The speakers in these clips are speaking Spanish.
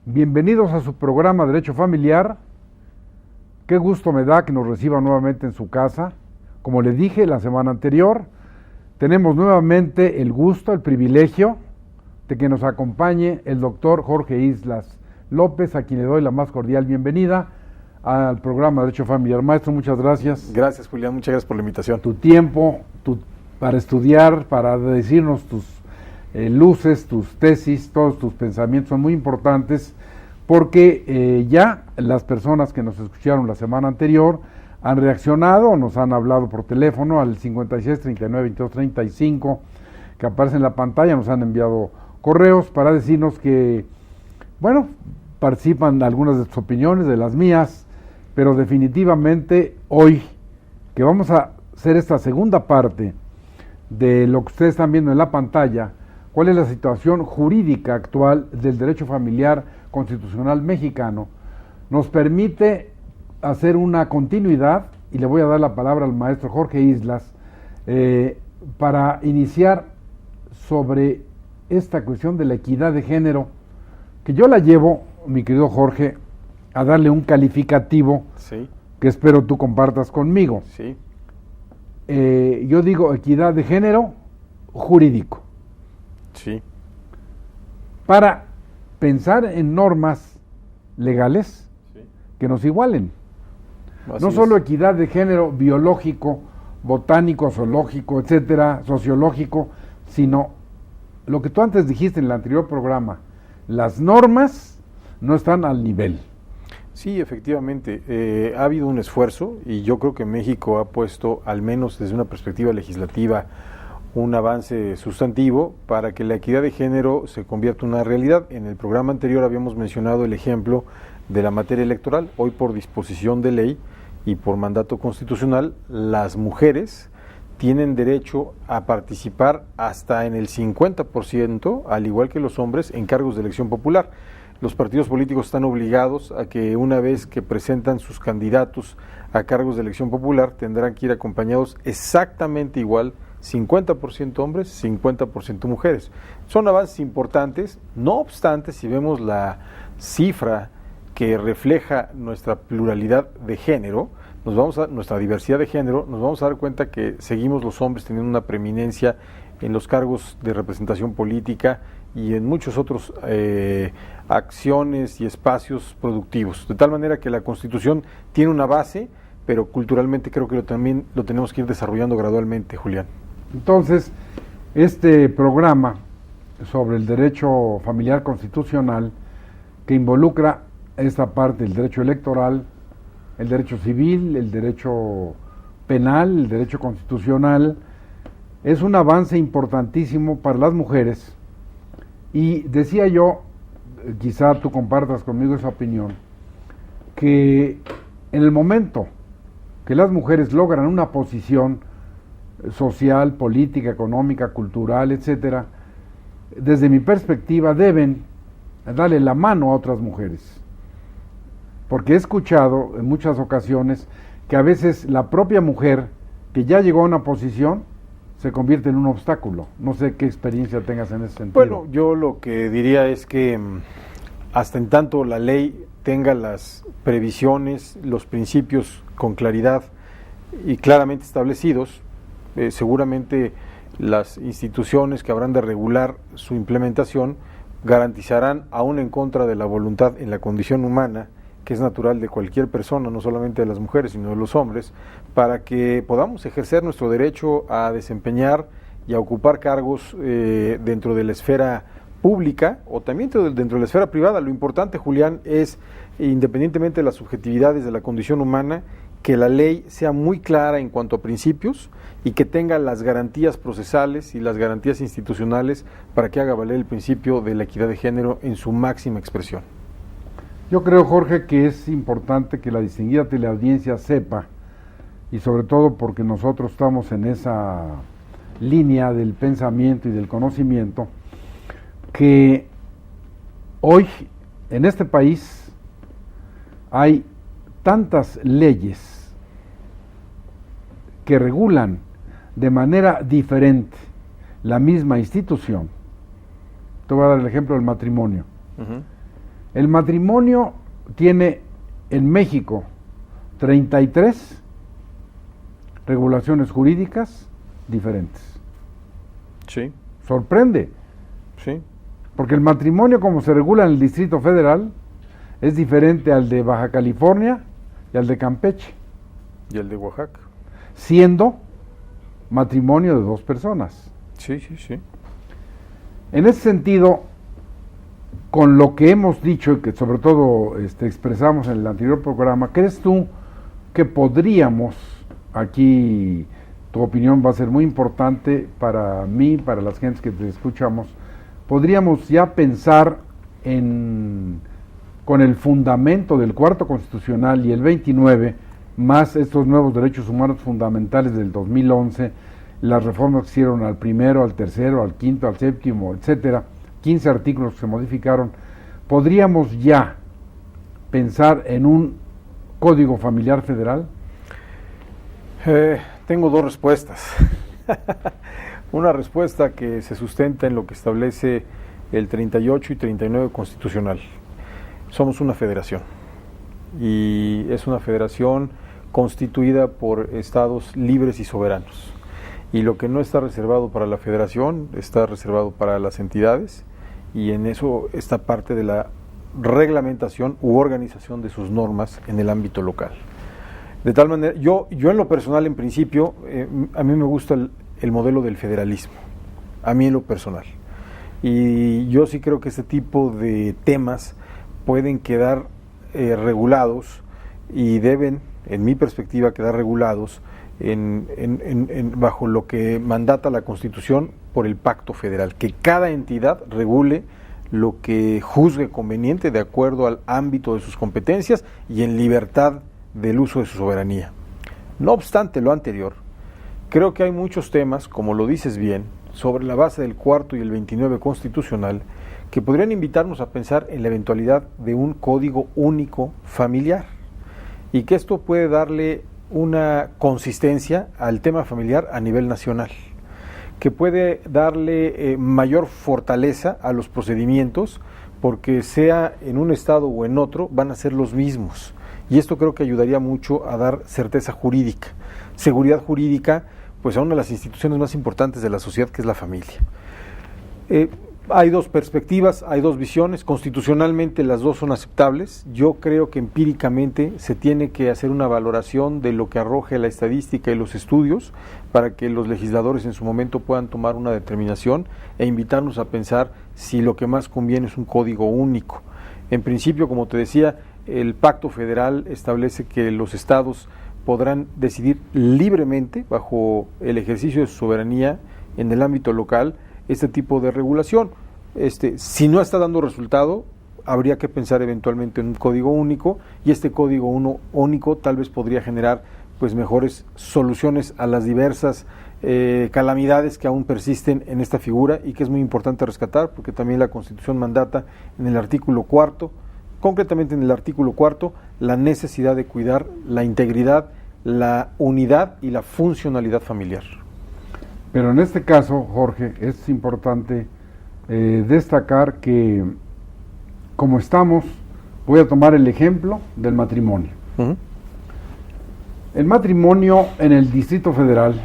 Bienvenidos a su programa Derecho Familiar. Qué gusto me da que nos reciba nuevamente en su casa. Como le dije la semana anterior, tenemos nuevamente el gusto, el privilegio de que nos acompañe el doctor Jorge Islas López, a quien le doy la más cordial bienvenida al programa Derecho Familiar. Maestro, muchas gracias. Gracias, Julián, muchas gracias por la invitación. Tu tiempo para estudiar, para decirnos tus luces, tus tesis, todos tus pensamientos son muy importantes, porque ya las personas que nos escucharon la semana anterior han reaccionado, nos han hablado por teléfono al 56 39 22 35 que aparece en la pantalla, nos han enviado correos para decirnos que, bueno, participan algunas de sus opiniones, de las mías, pero definitivamente hoy, que vamos a hacer esta segunda parte de lo que ustedes están viendo en la pantalla, cuál es la situación jurídica actual del derecho familiar constitucional mexicano, nos permite hacer una continuidad, y le voy a dar la palabra al maestro Jorge Islas, para iniciar sobre esta cuestión de la equidad de género, que yo la llevo, mi querido Jorge, a darle un calificativo, sí, que espero tú compartas conmigo. Sí. Yo digo equidad de género jurídico. Sí. Para pensar en normas legales, sí, que nos igualen. Así no solo equidad de género biológico, botánico, zoológico, etcétera, sociológico, sino lo que tú antes dijiste en el anterior programa, las normas no están al nivel. Sí, efectivamente, ha habido un esfuerzo y yo creo que México ha puesto, al menos desde una perspectiva legislativa, un avance sustantivo para que la equidad de género se convierta en una realidad. En el programa anterior habíamos mencionado el ejemplo de la materia electoral. Hoy, por disposición de ley y por mandato constitucional, las mujeres tienen derecho a participar hasta en el 50%, al igual que los hombres, en cargos de elección popular. Los partidos políticos están obligados a que, una vez que presentan sus candidatos a cargos de elección popular, tendrán que ir acompañados exactamente igual, 50% hombres, 50% mujeres. Son avances importantes. No obstante, si vemos la cifra que refleja nuestra pluralidad de género, nuestra diversidad de género, nos vamos a dar cuenta que seguimos los hombres teniendo una preeminencia en los cargos de representación política y en muchos otros acciones y espacios productivos. De tal manera que la Constitución tiene una base, pero culturalmente creo que también lo tenemos que ir desarrollando gradualmente, Julián. Entonces, este programa sobre el derecho familiar constitucional, que involucra esta parte del derecho electoral, el derecho civil, el derecho penal, el derecho constitucional, es un avance importantísimo para las mujeres. Y decía yo, quizá tú compartas conmigo esa opinión, que en el momento que las mujeres logran una posición social, política, económica, cultural, etcétera, desde mi perspectiva deben darle la mano a otras mujeres. Porque he escuchado en muchas ocasiones que a veces la propia mujer que ya llegó a una posición se convierte en un obstáculo. No sé qué experiencia tengas en ese sentido. Bueno, yo lo que diría es que hasta en tanto la ley tenga las previsiones, los principios con claridad y claramente establecidos, seguramente las instituciones que habrán de regular su implementación garantizarán, aún en contra de la voluntad en la condición humana, que es natural de cualquier persona, no solamente de las mujeres, sino de los hombres, para que podamos ejercer nuestro derecho a desempeñar y a ocupar cargos dentro de la esfera pública o también dentro de la esfera privada. Lo importante, Julián, es, independientemente de las subjetividades de la condición humana, que la ley sea muy clara en cuanto a principios y que tenga las garantías procesales y las garantías institucionales para que haga valer el principio de la equidad de género en su máxima expresión. Yo creo, Jorge, que es importante que la distinguida teleaudiencia sepa, y sobre todo porque nosotros estamos en esa línea del pensamiento y del conocimiento, que hoy en este país hay tantas leyes que regulan de manera diferente la misma institución. Te voy a dar el ejemplo del matrimonio. El matrimonio tiene en México 33 regulaciones jurídicas diferentes. Sí. Sorprende. Sí. Porque el matrimonio, como se regula en el Distrito Federal, es diferente al de Baja California y al de Campeche. Y el de Oaxaca. Siendo matrimonio de dos personas. Sí, sí, sí. En ese sentido, con lo que hemos dicho y que sobre todo expresamos en el anterior programa, ¿crees tú que podríamos, aquí tu opinión va a ser muy importante para mí, para las gentes que te escuchamos, podríamos ya pensar con el fundamento del cuarto constitucional y el 29, más estos nuevos derechos humanos fundamentales del 2011, las reformas que hicieron al primero, al tercero, al quinto, al séptimo, etcétera, 15 artículos que se modificaron, podríamos ya pensar en un código familiar federal? Tengo dos respuestas. Una respuesta que se sustenta en lo que establece el 38 y 39 constitucional. Somos una federación y es una federación constituida por estados libres y soberanos. Y lo que no está reservado para la federación está reservado para las entidades, y en eso está parte de la reglamentación u organización de sus normas en el ámbito local. De tal manera, yo en lo personal, en principio, a mí me gusta el modelo del federalismo, a mí en lo personal. Y yo sí creo que este tipo de temas pueden quedar regulados y deben, en mi perspectiva, quedar regulados bajo lo que mandata la Constitución por el Pacto Federal, que cada entidad regule lo que juzgue conveniente de acuerdo al ámbito de sus competencias y en libertad del uso de su soberanía. No obstante lo anterior, creo que hay muchos temas, como lo dices bien, sobre la base del cuarto y el 29 constitucional, que podrían invitarnos a pensar en la eventualidad de un código único familiar, y que esto puede darle una consistencia al tema familiar a nivel nacional, que puede darle mayor fortaleza a los procedimientos, porque sea en un estado o en otro, van a ser los mismos. Y esto creo que ayudaría mucho a dar certeza jurídica, seguridad jurídica, pues a una de las instituciones más importantes de la sociedad, que es la familia. Hay dos perspectivas, hay dos visiones, constitucionalmente las dos son aceptables. Yo creo que empíricamente se tiene que hacer una valoración de lo que arroje la estadística y los estudios para que los legisladores en su momento puedan tomar una determinación e invitarnos a pensar si lo que más conviene es un código único. En principio, como te decía, el Pacto Federal establece que los estados podrán decidir libremente, bajo el ejercicio de su soberanía en el ámbito local, este tipo de regulación. Si no está dando resultado, habría que pensar eventualmente en un código único, y este código único tal vez podría generar pues mejores soluciones a las diversas calamidades que aún persisten en esta figura, y que es muy importante rescatar, porque también la Constitución mandata en el artículo 4, concretamente en el artículo 4, la necesidad de cuidar la integridad, la unidad y la funcionalidad familiar. Pero en este caso, Jorge, es importante destacar que, como estamos, voy a tomar el ejemplo del matrimonio. Uh-huh. El matrimonio en el Distrito Federal,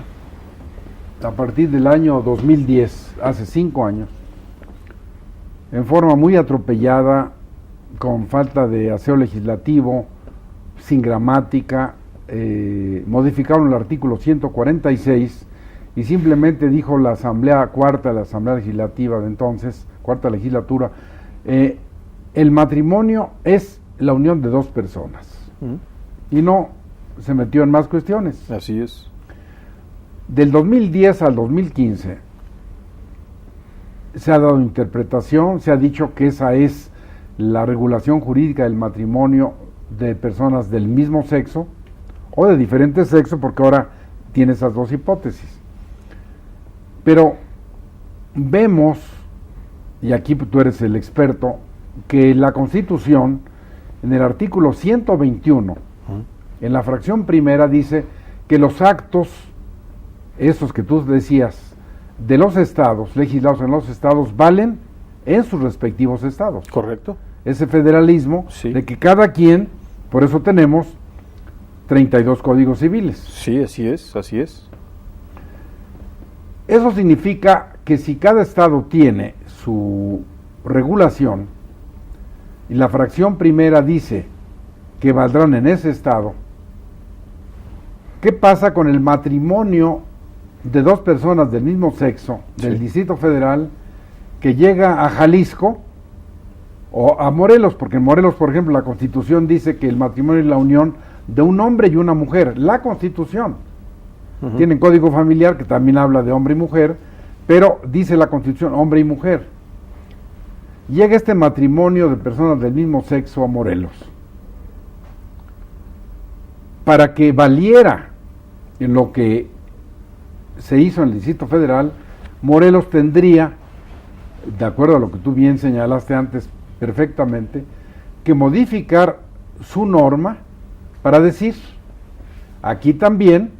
a partir del año 2010, hace 5 años, en forma muy atropellada, con falta de aseo legislativo, sin gramática, modificaron el artículo 146 y simplemente dijo la Asamblea Cuarta, la Asamblea Legislativa de entonces, Cuarta Legislatura, el matrimonio es la unión de dos personas. Y no se metió en más cuestiones. Así es. Del 2010 al 2015 se ha dado interpretación, se ha dicho que esa es la regulación jurídica del matrimonio de personas del mismo sexo o de diferente sexo, porque ahora tiene esas dos hipótesis. Pero vemos, y aquí tú eres el experto, que la Constitución, en el artículo 121, en la fracción primera, dice que los actos, esos que tú decías, de los estados, legislados en los estados, valen en sus respectivos estados. Correcto. ese federalismo, Sí. de que cada quien, por eso tenemos 32 códigos civiles. Sí, así es, así es. Eso significa que si cada estado tiene su regulación y la fracción primera dice que valdrán en ese estado, ¿qué pasa con el matrimonio de dos personas del mismo sexo del Sí. Distrito Federal que llega a Jalisco o a Morelos? Porque en Morelos, por ejemplo, la Constitución dice que el matrimonio es la unión de un hombre y una mujer. La Constitución. Ujú. Tienen código familiar que también habla de hombre y mujer, pero dice la Constitución hombre y mujer. Llega este matrimonio de personas del mismo sexo a Morelos. Para que valiera en lo que se hizo en el Distrito Federal, Morelos tendría, de acuerdo a lo que tú bien señalaste antes perfectamente, que modificar su norma para decir, aquí también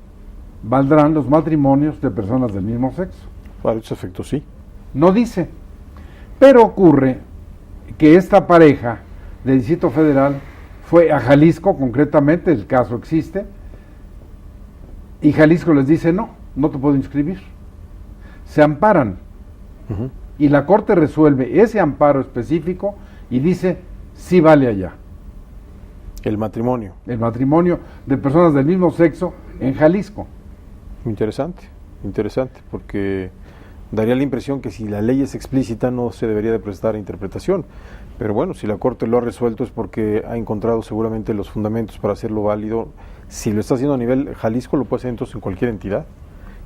valdrán los matrimonios de personas del mismo sexo. Para ese efecto, sí. No dice. Pero ocurre que esta pareja del Distrito Federal fue a Jalisco, concretamente, el caso existe, y Jalisco les dice, no te puedo inscribir. Se amparan, Ujú. y la Corte resuelve ese amparo específico y dice, sí vale allá. El matrimonio. El matrimonio de personas del mismo sexo en Jalisco. Interesante, interesante, porque daría la impresión que si la ley es explícita no se debería de prestar a interpretación. Pero bueno, si la Corte lo ha resuelto es porque ha encontrado seguramente los fundamentos para hacerlo válido. Si lo está haciendo a nivel Jalisco, lo puede hacer entonces en cualquier entidad.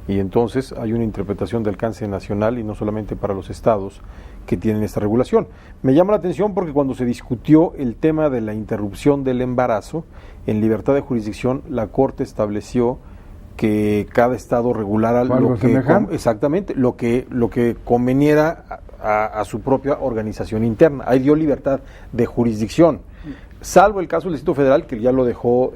Y entonces hay una interpretación de alcance nacional y no solamente para los estados que tienen esta regulación. Me llama la atención porque cuando se discutió el tema de la interrupción del embarazo, en libertad de jurisdicción, la Corte estableció que cada estado regulara Algo lo que semejante. exactamente lo que conveniera a su propia organización interna. Ahí dio libertad de jurisdicción, salvo el caso del Distrito Federal, que ya lo dejó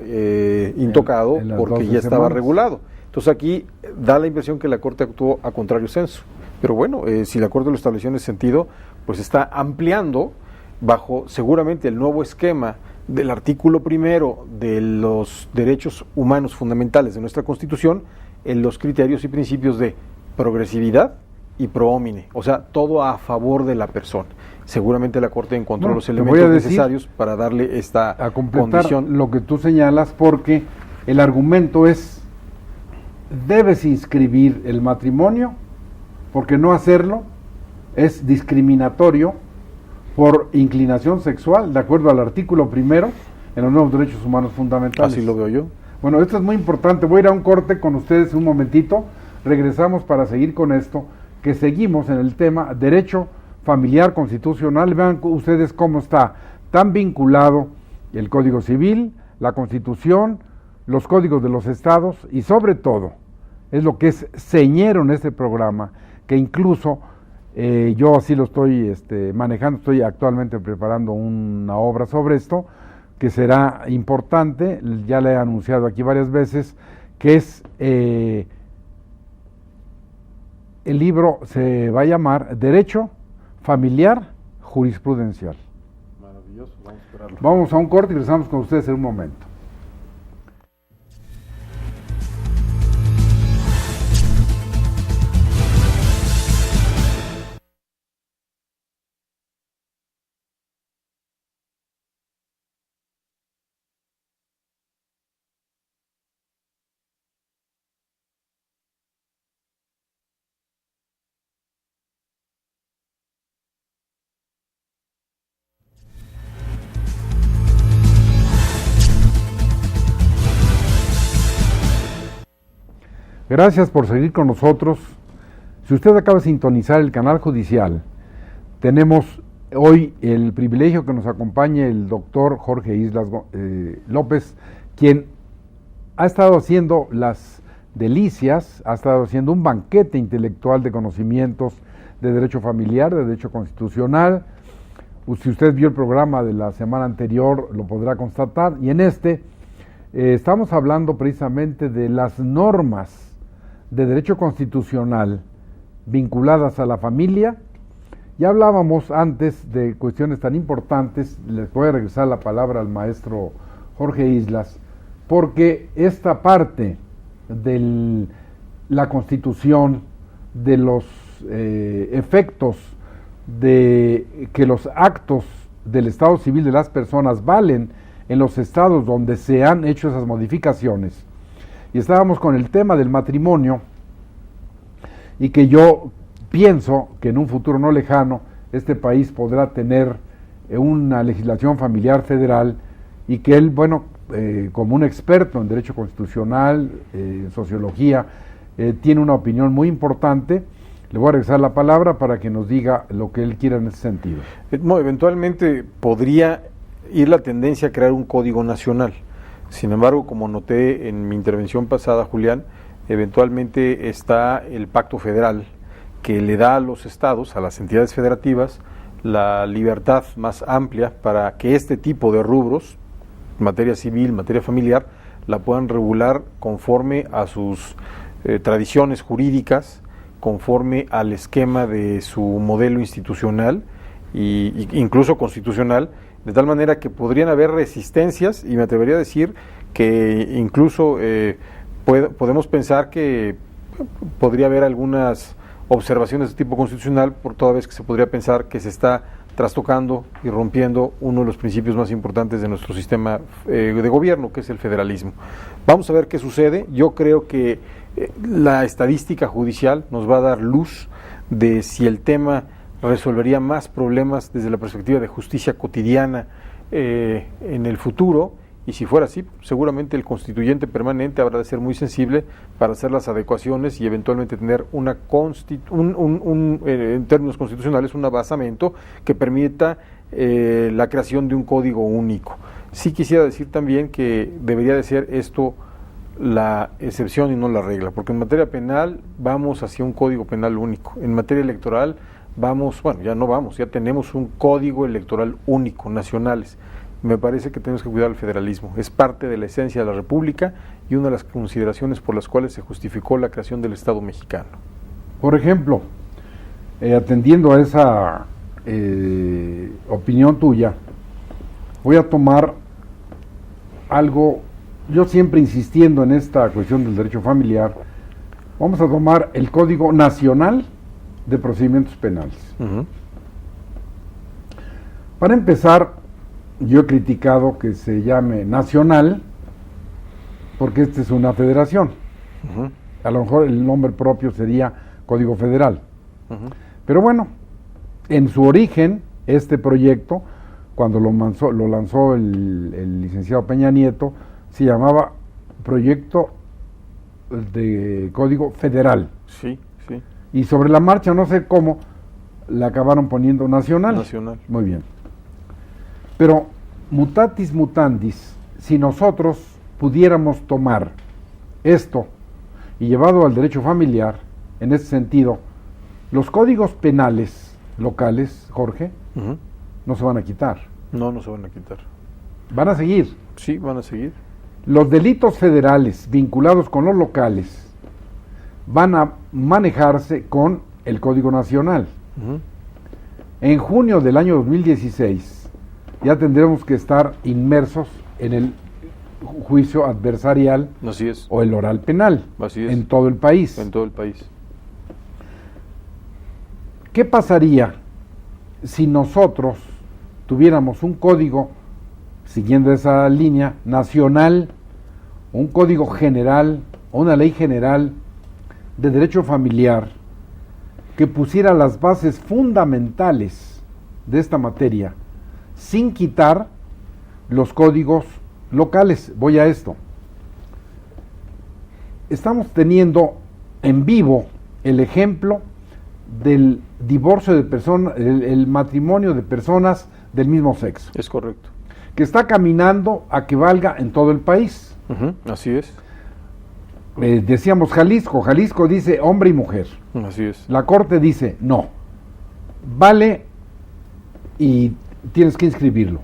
intocado en las porque 12 ya estaba semanas. regulado. Entonces aquí da la impresión que la Corte actuó a contrario sensu. Pero bueno, si la Corte lo estableció en ese sentido, pues está ampliando bajo seguramente el nuevo esquema del artículo primero de los derechos humanos fundamentales de nuestra Constitución, en los criterios y principios de progresividad y pro homine, o sea, todo a favor de la persona. Seguramente la Corte encontró No, los te voy a elementos decir, necesarios para darle esta a completar condición. lo que tú señalas, porque el argumento es, debes inscribir el matrimonio, porque no hacerlo es discriminatorio por inclinación sexual, de acuerdo al artículo primero en los nuevos derechos humanos fundamentales. Así lo veo yo. Bueno, esto es muy importante. Voy a ir a un corte con ustedes un momentito. Regresamos para seguir con esto, que seguimos en el tema derecho familiar constitucional. Vean ustedes cómo está tan vinculado el Código Civil, la Constitución, los códigos de los estados y sobre todo, es lo que es señero en este programa, que incluso yo así lo estoy manejando, estoy actualmente preparando una obra sobre esto, que será importante, ya le he anunciado aquí varias veces, que es, el libro se va a llamar Derecho Familiar Jurisprudencial. Maravilloso, vamos a esperarlo. Vamos a un corte y regresamos con ustedes en un momento. Gracias por seguir con nosotros. Si usted acaba de sintonizar el canal judicial, tenemos hoy el privilegio que nos acompañe el doctor Jorge Islas López, quien ha estado haciendo las delicias, ha estado haciendo un banquete intelectual de conocimientos de derecho familiar, de derecho constitucional. Si usted vio el programa de la semana anterior, lo podrá constatar. Y en estamos hablando precisamente de las normas de derecho constitucional vinculadas a la familia Ya hablábamos antes de cuestiones tan importantes, les voy a regresar la palabra al maestro Jorge Islas, porque esta parte de la Constitución, de los efectos de que los actos del Estado civil de las personas valen en los estados donde se han hecho esas modificaciones. Y estábamos con el tema del matrimonio, y que yo pienso que en un futuro no lejano este país podrá tener una legislación familiar federal, y que él, bueno, como un experto en derecho constitucional, sociología, tiene una opinión muy importante. Le voy a regresar la palabra para que nos diga lo que él quiera en ese sentido. No, eventualmente podría ir la tendencia a crear un código nacional. Sin embargo, como noté en mi intervención pasada, Julián, eventualmente está el pacto federal que le da a los estados, a las entidades federativas, la libertad más amplia para que este tipo de rubros, materia civil, materia familiar, la puedan regular conforme a sus tradiciones jurídicas, conforme al esquema de su modelo institucional e incluso constitucional, de tal manera que podrían haber resistencias, y me atrevería a decir que incluso podemos pensar que podría haber algunas observaciones de tipo constitucional, por toda vez que se podría pensar que se está trastocando y rompiendo uno de los principios más importantes de nuestro sistema de gobierno, que es el federalismo. Vamos a ver qué sucede. Yo creo que la estadística judicial nos va a dar luz de si el tema resolvería más problemas desde la perspectiva de justicia cotidiana en el futuro, y si fuera así, seguramente el constituyente permanente habrá de ser muy sensible para hacer las adecuaciones y eventualmente tener en términos constitucionales un basamento que permita la creación de un código único. Sí quisiera decir también que debería de ser esto la excepción y no la regla, porque en materia penal vamos hacia un código penal único, en materia electoral ya tenemos un código electoral único, nacionales. Me parece que tenemos que cuidar el federalismo, es parte de la esencia de la República y una de las consideraciones por las cuales se justificó la creación del Estado mexicano. Por ejemplo, atendiendo a esa opinión tuya, voy a tomar algo, yo siempre insistiendo en esta cuestión del derecho familiar, vamos a tomar el Código Nacional de Procedimientos Penales. Uh-huh. Para empezar, yo he criticado que se llame nacional, porque esta es una federación. Uh-huh. A lo mejor el nombre propio sería Código Federal. Uh-huh. Pero bueno, en su origen, este proyecto, cuando lo lanzó el licenciado Peña Nieto, se llamaba Proyecto de Código Federal. Sí, sí. Y sobre la marcha, no sé cómo, le acabaron poniendo nacional. Nacional. Muy bien. Pero, mutatis mutandis, si nosotros pudiéramos tomar esto y llevado al derecho familiar, en ese sentido, los códigos penales locales, Jorge, uh-huh, no se van a quitar. No se van a quitar. Van a seguir. Sí, van a seguir. Los delitos federales vinculados con los locales van a manejarse con el Código Nacional. Uh-huh. En junio del año 2016 ya tendremos que estar inmersos en el juicio adversarial. Así es. O el oral penal. Así es. En todo el país. En todo el país. ¿Qué pasaría si nosotros tuviéramos un código, siguiendo esa línea, nacional, un código general, o una ley general de derecho familiar, que pusiera las bases fundamentales de esta materia, sin quitar los códigos locales? Voy a esto. Estamos teniendo en vivo el ejemplo del divorcio de personas, el matrimonio de personas del mismo sexo. Es correcto. Que está caminando a que valga en todo el país. Uh-huh, así es. Decíamos Jalisco. Jalisco dice hombre y mujer. Así es. La Corte dice no. Vale y tienes que inscribirlo.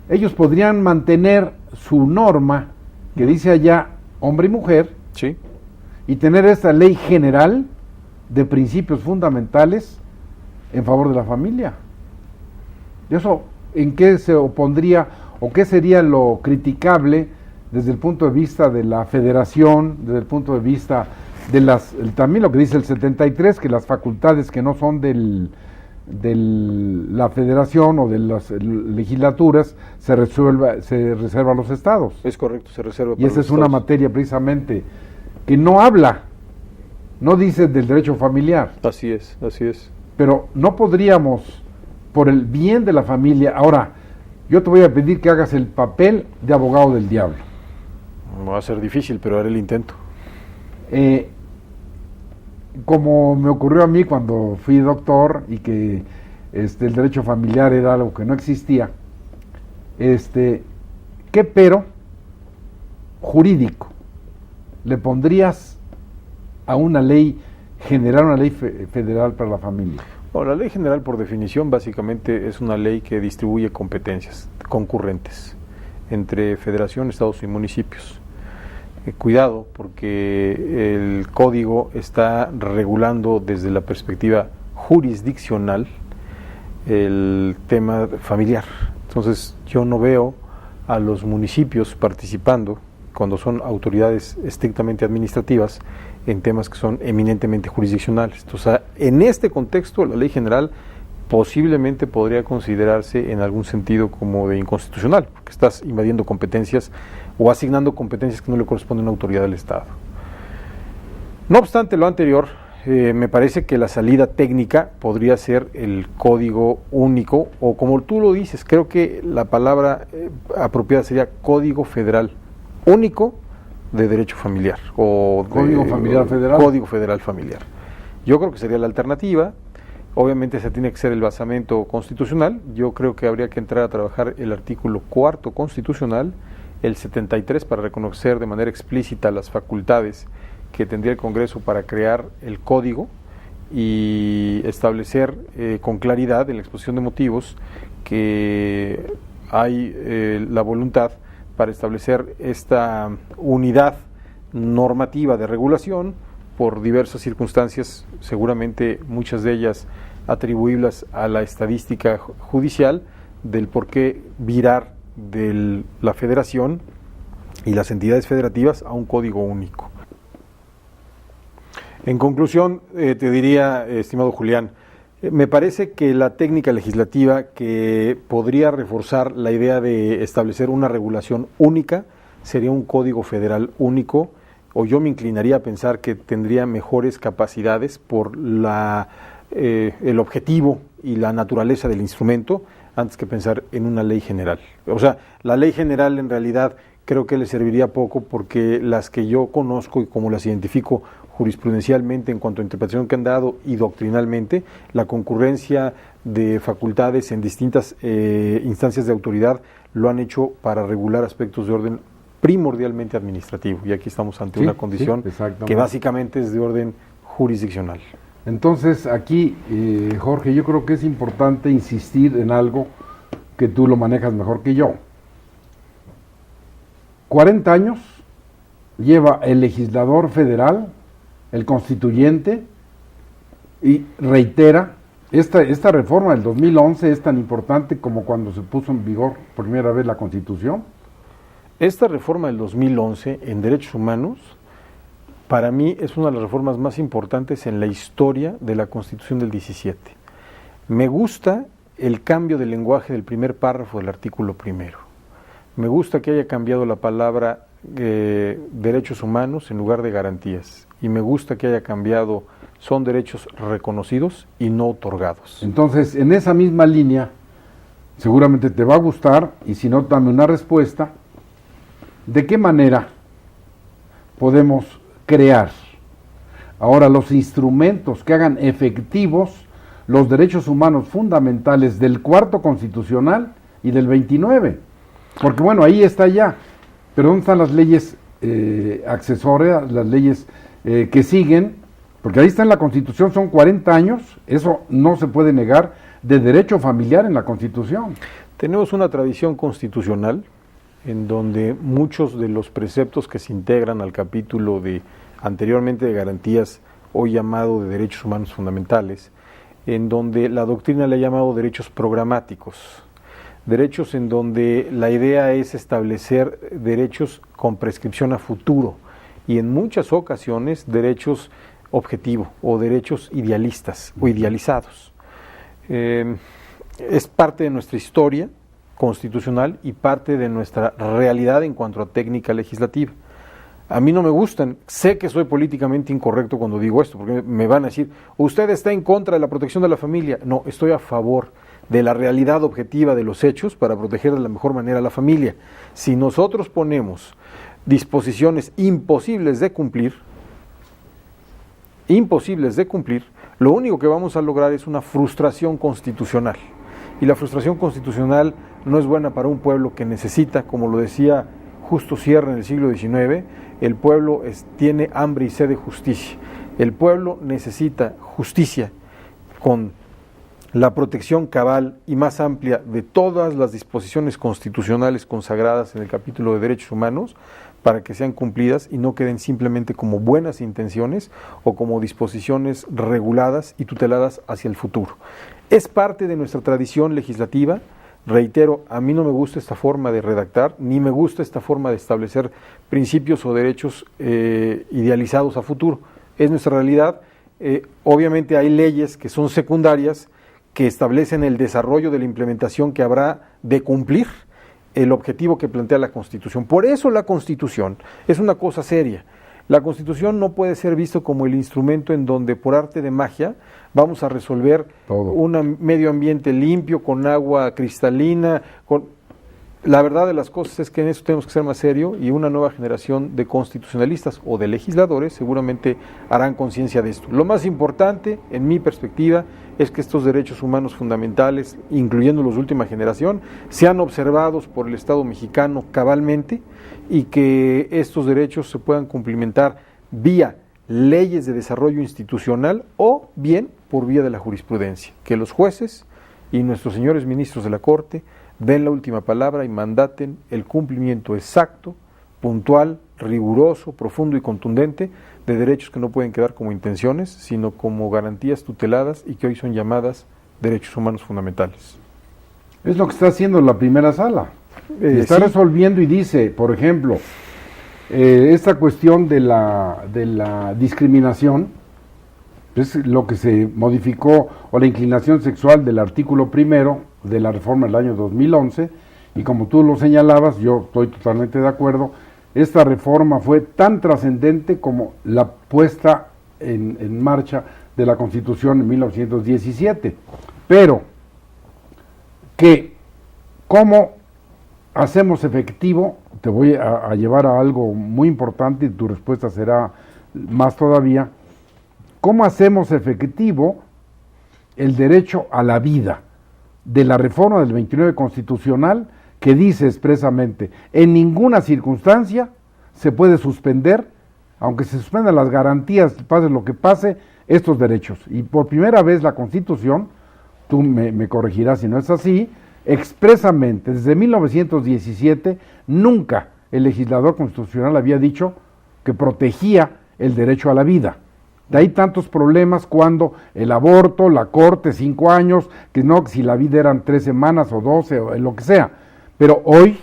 Ellos podrían mantener su norma que dice allá hombre y mujer, sí, y tener esta ley general de principios fundamentales en favor de la familia. ¿Y eso en qué se opondría o qué sería lo criticable desde el punto de vista de la federación, desde el punto de vista de también lo que dice el 73, que las facultades que no son de la federación o de las legislaturas se reserva a los estados? Es correcto, se reserva para los estados. Y esa es una materia precisamente que no habla, no dice del derecho familiar. Así es, así es. Pero no podríamos, por el bien de la familia, ahora, yo te voy a pedir que hagas el papel de abogado del diablo. Va a ser difícil, pero haré el intento. Como me ocurrió a mí cuando fui doctor y que el derecho familiar era algo que no existía, ¿qué pero jurídico le pondrías a una ley general, una ley federal para la familia? Bueno, la ley general, por definición, básicamente es una ley que distribuye competencias concurrentes entre federación, estados y municipios. Cuidado, porque el código está regulando desde la perspectiva jurisdiccional el tema familiar. Entonces, yo no veo a los municipios participando cuando son autoridades estrictamente administrativas en temas que son eminentemente jurisdiccionales. Entonces, en este contexto, la ley general posiblemente podría considerarse en algún sentido como de inconstitucional, porque estás invadiendo competencias o asignando competencias que no le corresponden a una autoridad del Estado. No obstante lo anterior, me parece que la salida técnica podría ser el código único, o como tú lo dices, creo que la palabra apropiada sería código federal único de derecho familiar, o código familiar federal. Código federal familiar. Yo creo que sería la alternativa. Obviamente ese tiene que ser el basamento constitucional. Yo creo que habría que entrar a trabajar el artículo 4º constitucional, el 73, para reconocer de manera explícita las facultades que tendría el Congreso para crear el código y establecer con claridad en la exposición de motivos que hay la voluntad para establecer esta unidad normativa de regulación por diversas circunstancias, seguramente muchas de ellas atribuibles a la estadística judicial, del por qué virar de la federación y las entidades federativas a un código único. En conclusión, te diría, estimado Julián, me parece que la técnica legislativa que podría reforzar la idea de establecer una regulación única sería un código federal único, o yo me inclinaría a pensar que tendría mejores capacidades por el objetivo y la naturaleza del instrumento, antes que pensar en una ley general. O sea, la ley general en realidad creo que le serviría poco, porque las que yo conozco y como las identifico jurisprudencialmente en cuanto a interpretación que han dado y doctrinalmente, la concurrencia de facultades en distintas instancias de autoridad lo han hecho para regular aspectos de orden primordialmente administrativo, y aquí estamos ante una condición que básicamente es de orden jurisdiccional. Entonces aquí, Jorge, yo creo que es importante insistir en algo que tú lo manejas mejor que yo. 40 años lleva el legislador federal, el constituyente, y reitera, esta reforma del 2011 es tan importante como cuando se puso en vigor por primera vez la Constitución. Esta reforma del 2011 en derechos humanos, para mí es una de las reformas más importantes en la historia de la Constitución del 17. Me gusta el cambio de lenguaje del primer párrafo del artículo primero. Me gusta que haya cambiado la palabra derechos humanos en lugar de garantías. Y me gusta que haya cambiado son derechos reconocidos y no otorgados. Entonces, en esa misma línea, seguramente te va a gustar, y si no, dame una respuesta. ¿De qué manera podemos crear ahora los instrumentos que hagan efectivos los derechos humanos fundamentales del 4º constitucional y del 29? Porque bueno, ahí está ya, pero ¿dónde están las leyes accesorias, las leyes que siguen? Porque ahí está en la Constitución, son 40 años, eso no se puede negar, de derecho familiar en la Constitución. Tenemos una tradición constitucional en donde muchos de los preceptos que se integran al capítulo anteriormente de garantías, hoy llamado de derechos humanos fundamentales, en donde la doctrina le ha llamado derechos programáticos, derechos en donde la idea es establecer derechos con prescripción a futuro y en muchas ocasiones derechos objetivo o derechos idealistas o idealizados. Es parte de nuestra historia constitucional y parte de nuestra realidad en cuanto a técnica legislativa. A mí no me gustan, sé que soy políticamente incorrecto cuando digo esto, porque me van a decir, usted está en contra de la protección de la familia. No, estoy a favor de la realidad objetiva de los hechos para proteger de la mejor manera a la familia. Si nosotros ponemos disposiciones imposibles de cumplir, lo único que vamos a lograr es una frustración constitucional. Y la frustración constitucional no es buena para un pueblo que necesita, como lo decía Justo Sierra en el siglo XIX, el pueblo tiene hambre y sed de justicia. El pueblo necesita justicia con la protección cabal y más amplia de todas las disposiciones constitucionales consagradas en el capítulo de derechos humanos para que sean cumplidas y no queden simplemente como buenas intenciones o como disposiciones reguladas y tuteladas hacia el futuro. Es parte de nuestra tradición legislativa. Reitero, a mí no me gusta esta forma de redactar, ni me gusta esta forma de establecer principios o derechos idealizados a futuro. Es nuestra realidad. Obviamente hay leyes que son secundarias, que establecen el desarrollo de la implementación que habrá de cumplir el objetivo que plantea la Constitución. Por eso la Constitución es una cosa seria. La Constitución no puede ser visto como el instrumento en donde por arte de magia vamos a resolver todo. Un medio ambiente limpio, con agua cristalina. La verdad de las cosas es que en eso tenemos que ser más serios y una nueva generación de constitucionalistas o de legisladores seguramente harán conciencia de esto. Lo más importante, en mi perspectiva, es que estos derechos humanos fundamentales, incluyendo los de última generación, sean observados por el Estado mexicano cabalmente y que estos derechos se puedan cumplimentar vía leyes de desarrollo institucional o bien por vía de la jurisprudencia. Que los jueces y nuestros señores ministros de la Corte den la última palabra y mandaten el cumplimiento exacto, puntual, riguroso, profundo y contundente de derechos que no pueden quedar como intenciones, sino como garantías tuteladas y que hoy son llamadas derechos humanos fundamentales. Es lo que está haciendo la primera sala. Está resolviendo y dice, por ejemplo, esta cuestión de la discriminación, es lo que se modificó, o la inclinación sexual del artículo primero de la reforma del año 2011, y como tú lo señalabas, yo estoy totalmente de acuerdo. Esta reforma fue tan trascendente como la puesta en marcha de la Constitución en 1917. Pero, ¿cómo hacemos efectivo? Te voy a llevar a algo muy importante y tu respuesta será más todavía. ¿Cómo hacemos efectivo el derecho a la vida de la reforma del 29 constitucional, que dice expresamente, en ninguna circunstancia se puede suspender, aunque se suspendan las garantías, pase lo que pase, estos derechos? Y por primera vez la Constitución, tú me corregirás si no es así, expresamente, desde 1917, nunca el legislador constitucional había dicho que protegía el derecho a la vida. De ahí tantos problemas cuando el aborto, la corte, 5 años, que no, si la vida eran 3 semanas o 12 o lo que sea. Pero hoy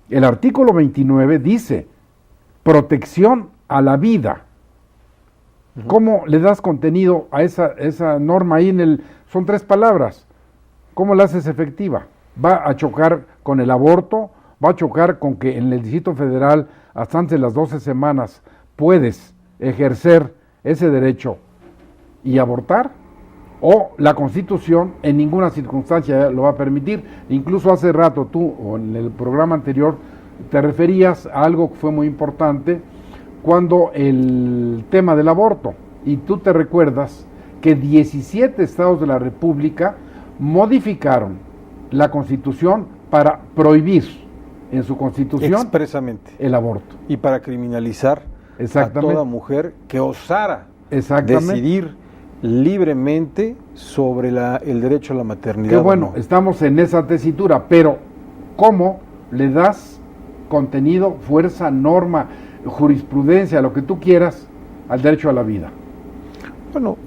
el artículo 29 dice protección a la vida. ¿Cómo le das contenido a esa norma ahí son 3 palabras? ¿Cómo la haces efectiva? Va a chocar con el aborto, va a chocar con que en el Distrito Federal hasta antes de las 12 semanas puedes ejercer ese derecho y abortar, o la Constitución en ninguna circunstancia lo va a permitir. Incluso hace rato tú, o en el programa anterior, te referías a algo que fue muy importante, cuando el tema del aborto, y tú te recuerdas que 17 estados de la República modificaron la Constitución para prohibir en su Constitución expresamente el aborto. Y para criminalizar a toda mujer que osara decidir libremente sobre el derecho a la maternidad. Qué bueno, estamos en esa tesitura, pero ¿cómo le das contenido, fuerza, norma, jurisprudencia, lo que tú quieras, al derecho a la vida? Bueno,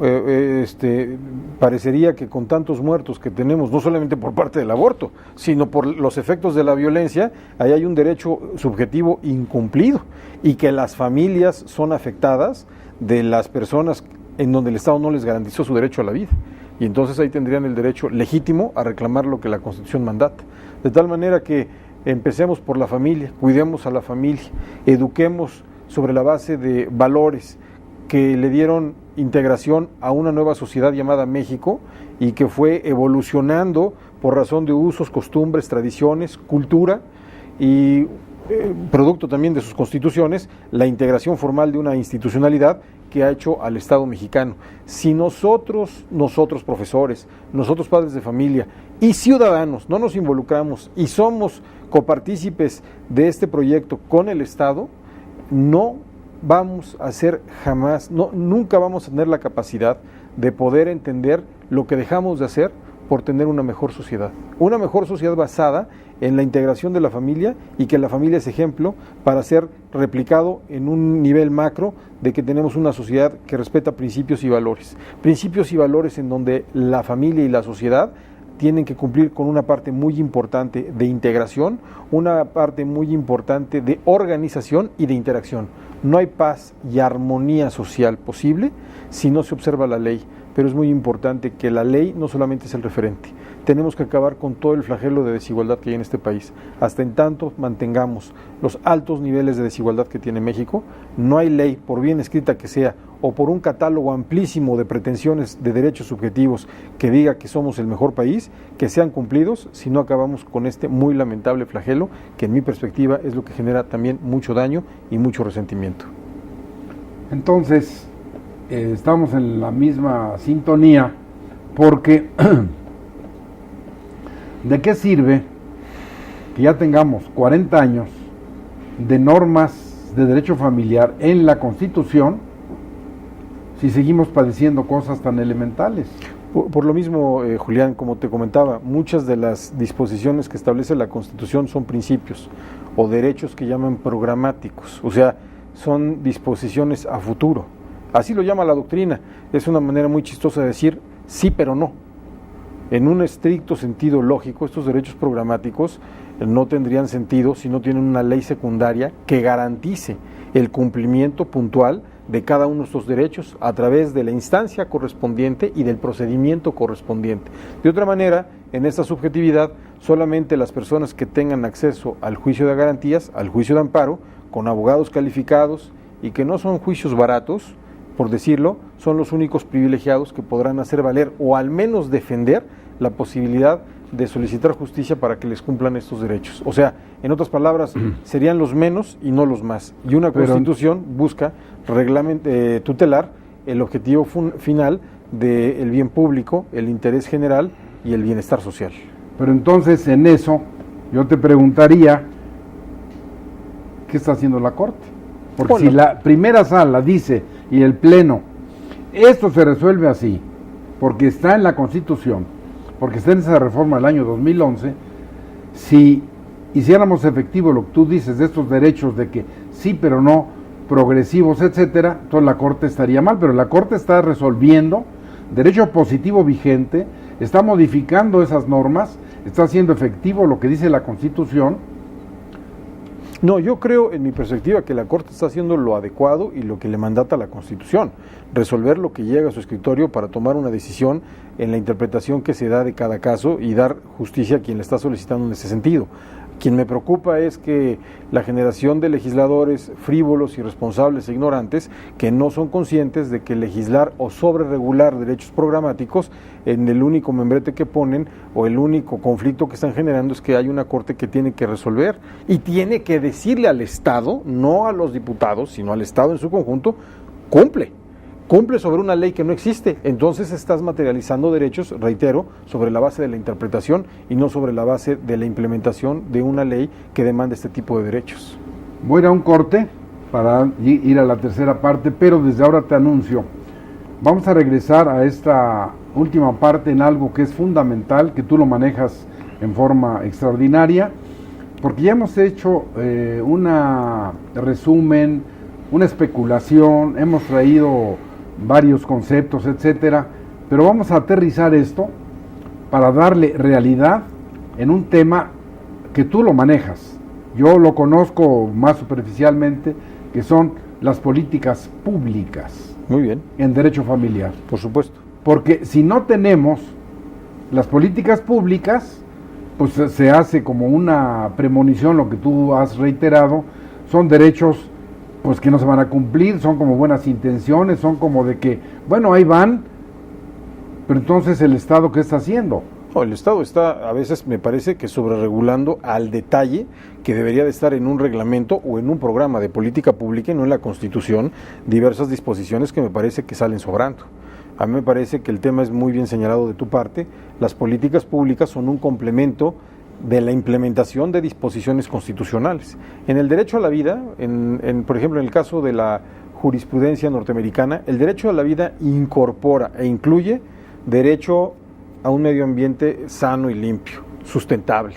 parecería que con tantos muertos que tenemos, no solamente por parte del aborto, sino por los efectos de la violencia, ahí hay un derecho subjetivo incumplido y que las familias son afectadas de las personas en donde el Estado no les garantizó su derecho a la vida. Y entonces ahí tendrían el derecho legítimo a reclamar lo que la Constitución mandata. De tal manera que empecemos por la familia, cuidemos a la familia, eduquemos sobre la base de valores que le dieron integración a una nueva sociedad llamada México y que fue evolucionando por razón de usos, costumbres, tradiciones, cultura y producto también de sus constituciones, la integración formal de una institucionalidad que ha hecho al Estado mexicano. Si nosotros profesores, nosotros padres de familia y ciudadanos no nos involucramos y somos copartícipes de este proyecto con el Estado, no vamos a ser jamás, nunca vamos a tener la capacidad de poder entender lo que dejamos de hacer por tener una mejor sociedad basada en la integración de la familia y que la familia es ejemplo para ser replicado en un nivel macro de que tenemos una sociedad que respeta principios y valores en donde la familia y la sociedad tienen que cumplir con una parte muy importante de integración, una parte muy importante de organización y de interacción. No hay paz y armonía social posible si no se observa la ley, pero es muy importante que la ley no solamente es el referente. Tenemos que acabar con todo el flagelo de desigualdad que hay en este país. Hasta en tanto mantengamos los altos niveles de desigualdad que tiene México, no hay ley, por bien escrita que sea, o por un catálogo amplísimo de pretensiones de derechos subjetivos que diga que somos el mejor país, que sean cumplidos, si no acabamos con este muy lamentable flagelo, que en mi perspectiva es lo que genera también mucho daño y mucho resentimiento. Entonces, estamos en la misma sintonía, porque ¿de qué sirve que ya tengamos 40 años de normas de derecho familiar en la Constitución si seguimos padeciendo cosas tan elementales? Por lo mismo, Julián, como te comentaba, muchas de las disposiciones que establece la Constitución son principios o derechos que llaman programáticos, o sea, son disposiciones a futuro. Así lo llama la doctrina. Es una manera muy chistosa de decir sí, pero no. En un estricto sentido lógico, estos derechos programáticos no tendrían sentido si no tienen una ley secundaria que garantice el cumplimiento puntual de cada uno de estos derechos a través de la instancia correspondiente y del procedimiento correspondiente. De otra manera, en esta subjetividad, solamente las personas que tengan acceso al juicio de garantías, al juicio de amparo, con abogados calificados y que no son juicios baratos, por decirlo, son los únicos privilegiados que podrán hacer valer o al menos defender la posibilidad de solicitar justicia para que les cumplan estos derechos. O sea, en otras palabras, serían los menos y no los más. Y una Constitución busca tutelar el objetivo final del bien público, el interés general y el bienestar social. Pero entonces, en eso, yo te preguntaría, ¿qué está haciendo la Corte? Porque si la primera sala dice, y el Pleno, esto se resuelve así, porque está en la Constitución, porque está en esa reforma del año 2011, si hiciéramos efectivo lo que tú dices de estos derechos de que sí, pero no, progresivos, etcétera, entonces la Corte estaría mal, pero la Corte está resolviendo derecho positivo vigente, está modificando esas normas, está haciendo efectivo lo que dice la Constitución. No, yo creo, en mi perspectiva, que la Corte está haciendo lo adecuado y lo que le mandata la Constitución, resolver lo que llega a su escritorio para tomar una decisión en la interpretación que se da de cada caso y dar justicia a quien le está solicitando en ese sentido. Quien me preocupa es que la generación de legisladores frívolos, irresponsables e ignorantes que no son conscientes de que legislar o sobreregular derechos programáticos en el único membrete que ponen o el único conflicto que están generando es que hay una Corte que tiene que resolver y tiene que decirle al Estado, no a los diputados, sino al Estado en su conjunto, cumple sobre una ley que no existe. Entonces estás materializando derechos, reitero, sobre la base de la interpretación y no sobre la base de la implementación de una ley que demanda este tipo de derechos. Voy a ir a un corte para ir a la tercera parte, pero desde ahora te anuncio, vamos a regresar a esta última parte en algo que es fundamental, que tú lo manejas en forma extraordinaria, porque ya hemos hecho un resumen, una especulación, hemos traído varios conceptos, etcétera, pero vamos a aterrizar esto para darle realidad en un tema que tú lo manejas. Yo lo conozco más superficialmente, que son las políticas públicas. Muy bien. En derecho familiar. Por supuesto. Porque si no tenemos las políticas públicas, pues se hace como una premonición, lo que tú has reiterado, son derechos pues que no se van a cumplir, son como buenas intenciones, son como de que, bueno, ahí van, pero entonces el Estado, ¿qué está haciendo? No, el Estado está, a veces me parece que sobreregulando al detalle que debería de estar en un reglamento o en un programa de política pública y no en la Constitución, diversas disposiciones que me parece que salen sobrando. A mí me parece que el tema es muy bien señalado de tu parte. Las políticas públicas son un complemento de la implementación de disposiciones constitucionales. En el derecho a la vida, por ejemplo, en el caso de la jurisprudencia norteamericana, el derecho a la vida incorpora e incluye derecho a un medio ambiente sano y limpio, sustentable,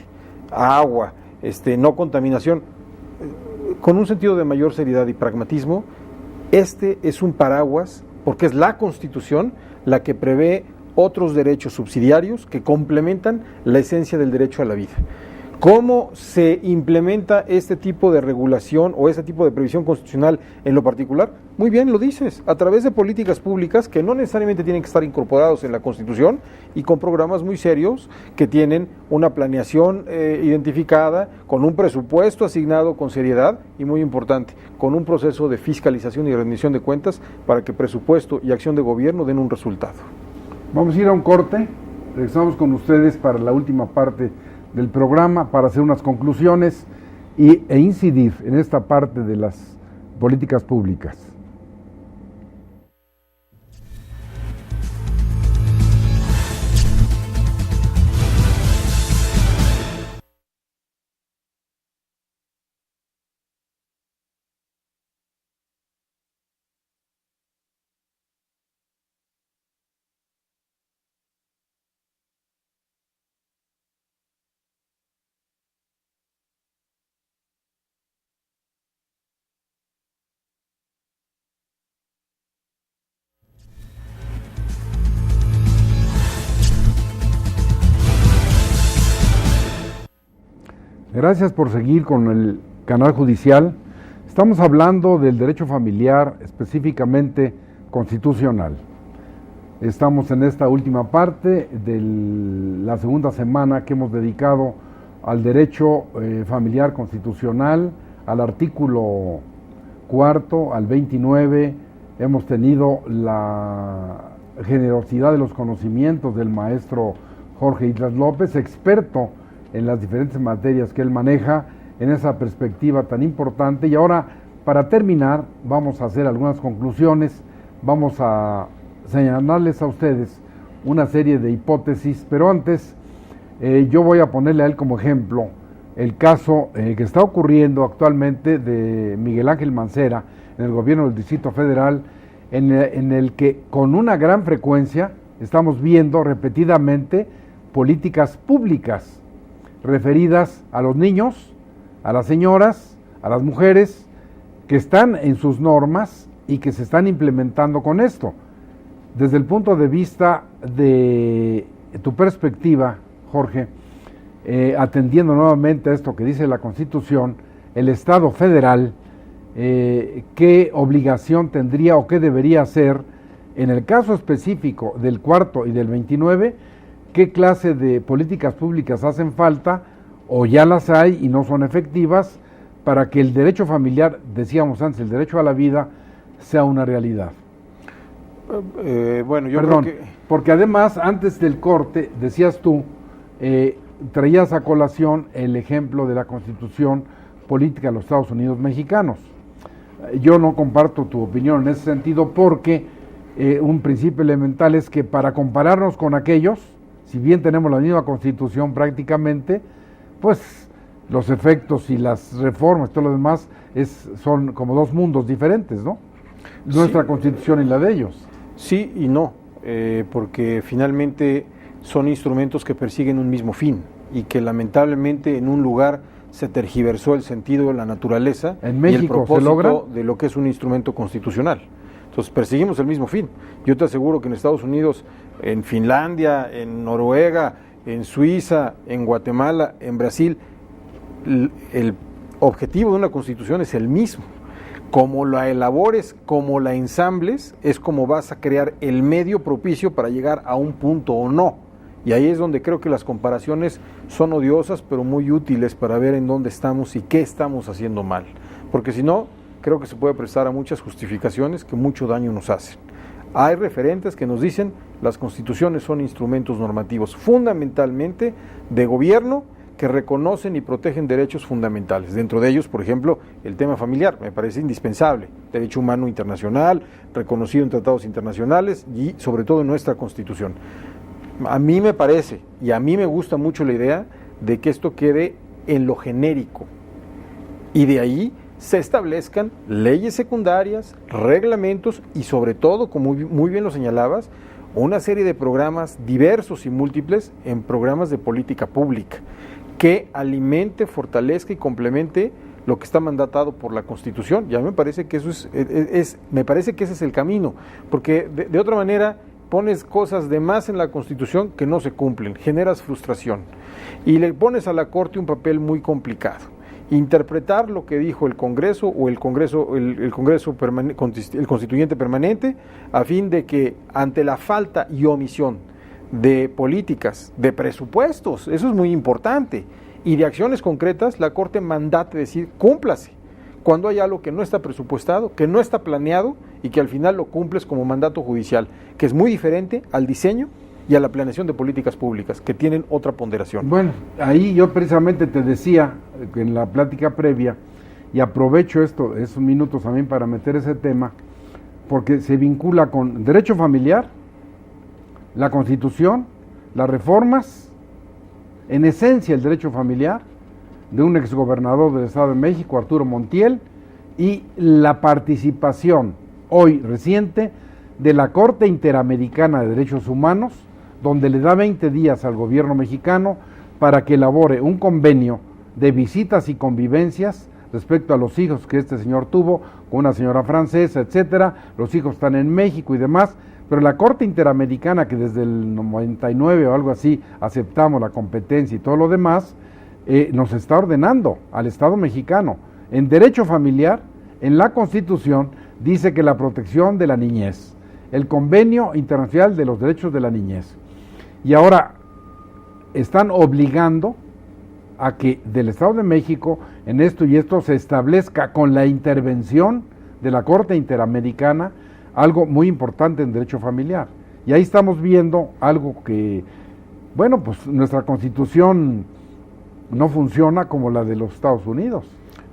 agua, no contaminación. Con un sentido de mayor seriedad y pragmatismo, este es un paraguas porque es la Constitución la que prevé otros derechos subsidiarios que complementan la esencia del derecho a la vida. ¿Cómo se implementa este tipo de regulación o este tipo de previsión constitucional en lo particular? Muy bien, lo dices, a través de políticas públicas que no necesariamente tienen que estar incorporados en la Constitución y con programas muy serios que tienen una planeación identificada, con un presupuesto asignado con seriedad y, muy importante, con un proceso de fiscalización y rendición de cuentas para que presupuesto y acción de gobierno den un resultado. Vamos a ir a un corte, regresamos con ustedes para la última parte del programa para hacer unas conclusiones e incidir en esta parte de las políticas públicas. Gracias por seguir con el canal judicial. Estamos hablando del derecho familiar, específicamente constitucional. Estamos en esta última parte de la segunda semana que hemos dedicado al derecho familiar constitucional, al artículo 4, al 29. Hemos tenido la generosidad de los conocimientos del maestro Jorge Islas López, experto en las diferentes materias que él maneja en esa perspectiva tan importante. Y ahora, para terminar, vamos a hacer algunas conclusiones, vamos a señalarles a ustedes una serie de hipótesis, pero antes yo voy a ponerle a él como ejemplo el caso que está ocurriendo actualmente de Miguel Ángel Mancera en el gobierno del Distrito Federal, en el que con una gran frecuencia estamos viendo repetidamente políticas públicas referidas a los niños, a las señoras, a las mujeres, que están en sus normas y que se están implementando con esto. Desde el punto de vista de tu perspectiva, Jorge, atendiendo nuevamente a esto que dice la Constitución, el Estado federal, ¿qué obligación tendría o qué debería hacer en el caso específico del cuarto y del 29? ¿Qué clase de políticas públicas hacen falta o ya las hay y no son efectivas para que el derecho familiar, decíamos antes, el derecho a la vida, sea una realidad? Bueno, yo Perdón, creo que... porque además, antes del corte, decías tú, traías a colación el ejemplo de la Constitución Política de los Estados Unidos Mexicanos. Yo no comparto tu opinión en ese sentido porque un principio elemental es que para compararnos con aquellos, si bien tenemos la misma Constitución prácticamente, pues los efectos y las reformas, todo lo demás, son como dos mundos diferentes, ¿no? Nuestra sí, Constitución y la de ellos. Sí y no, porque finalmente son instrumentos que persiguen un mismo fin y que lamentablemente en un lugar se tergiversó el sentido de la naturaleza en México y el propósito se logra de lo que es un instrumento constitucional. Entonces perseguimos el mismo fin. Yo te aseguro que en Estados Unidos, en Finlandia, en Noruega, en Suiza, en Guatemala, en Brasil, el objetivo de una constitución es el mismo. Como la elabores, como la ensambles, es como vas a crear el medio propicio para llegar a un punto o no. Y ahí es donde creo que las comparaciones son odiosas, pero muy útiles para ver en dónde estamos y qué estamos haciendo mal. Porque si no, creo que se puede prestar a muchas justificaciones que mucho daño nos hacen. Hay referentes que nos dicen las constituciones son instrumentos normativos fundamentalmente de gobierno que reconocen y protegen derechos fundamentales. Dentro de ellos, por ejemplo, el tema familiar, me parece indispensable. Derecho humano internacional, reconocido en tratados internacionales y sobre todo en nuestra Constitución. A mí me parece, y a mí me gusta mucho la idea de que esto quede en lo genérico. Y de ahí se establezcan leyes secundarias, reglamentos y sobre todo, como muy bien lo señalabas, una serie de programas diversos y múltiples en programas de política pública que alimente, fortalezca y complemente lo que está mandatado por la Constitución. Ya me parece que eso me parece que ese es el camino, porque de otra manera pones cosas de más en la Constitución que no se cumplen, generas frustración y le pones a la Corte un papel muy complicado. Interpretar lo que dijo el Congreso o el Constituyente Permanente a fin de que ante la falta y omisión de políticas, de presupuestos, eso es muy importante, y de acciones concretas, la Corte mandate decir, cúmplase, cuando hay algo que no está presupuestado, que no está planeado y que al final lo cumples como mandato judicial, que es muy diferente al diseño y a la planeación de políticas públicas, que tienen otra ponderación. Bueno, ahí yo precisamente te decía en la plática previa, y aprovecho esos minutos también para meter ese tema, porque se vincula con derecho familiar, la Constitución, las reformas, en esencia el derecho familiar, de un exgobernador del Estado de México, Arturo Montiel, y la participación hoy reciente de la Corte Interamericana de Derechos Humanos, donde le da 20 días al gobierno mexicano para que elabore un convenio de visitas y convivencias respecto a los hijos que este señor tuvo con una señora francesa, etcétera. Los hijos están en México y demás, pero la Corte Interamericana, que desde el 99 o algo así aceptamos la competencia y todo lo demás, nos está ordenando al Estado mexicano. En derecho familiar, en la Constitución, dice que la protección de la niñez, el Convenio Internacional de los Derechos de la Niñez, y ahora están obligando a que del Estado de México en esto y esto se establezca con la intervención de la Corte Interamericana algo muy importante en derecho familiar. Y ahí estamos viendo algo que, bueno, pues nuestra Constitución no funciona como la de los Estados Unidos.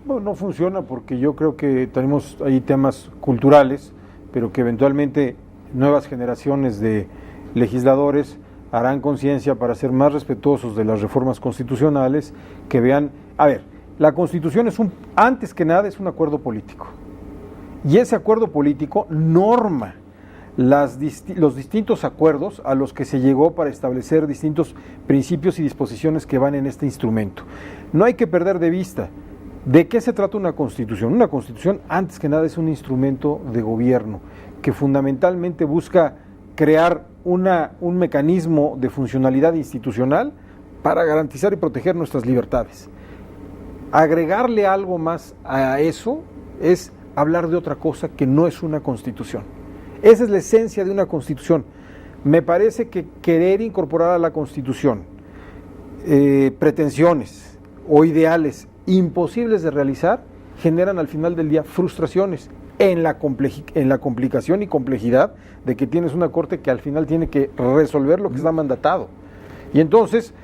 No funciona porque yo creo que tenemos ahí temas culturales, pero que eventualmente nuevas generaciones de legisladores harán conciencia para ser más respetuosos de las reformas constitucionales, que vean, a ver, la Constitución antes que nada es un acuerdo político, y ese acuerdo político norma los distintos acuerdos a los que se llegó para establecer distintos principios y disposiciones que van en este instrumento. No hay que perder de vista de qué se trata una Constitución. Una Constitución, antes que nada, es un instrumento de gobierno que fundamentalmente busca crear un mecanismo de funcionalidad institucional para garantizar y proteger nuestras libertades. Agregarle algo más a eso es hablar de otra cosa que no es una Constitución. Esa es la esencia de una Constitución. Me parece que querer incorporar a la Constitución pretensiones o ideales imposibles de realizar generan al final del día frustraciones en la complicación y complejidad de que tienes una Corte que al final tiene que resolver lo que está mandatado. Y entonces,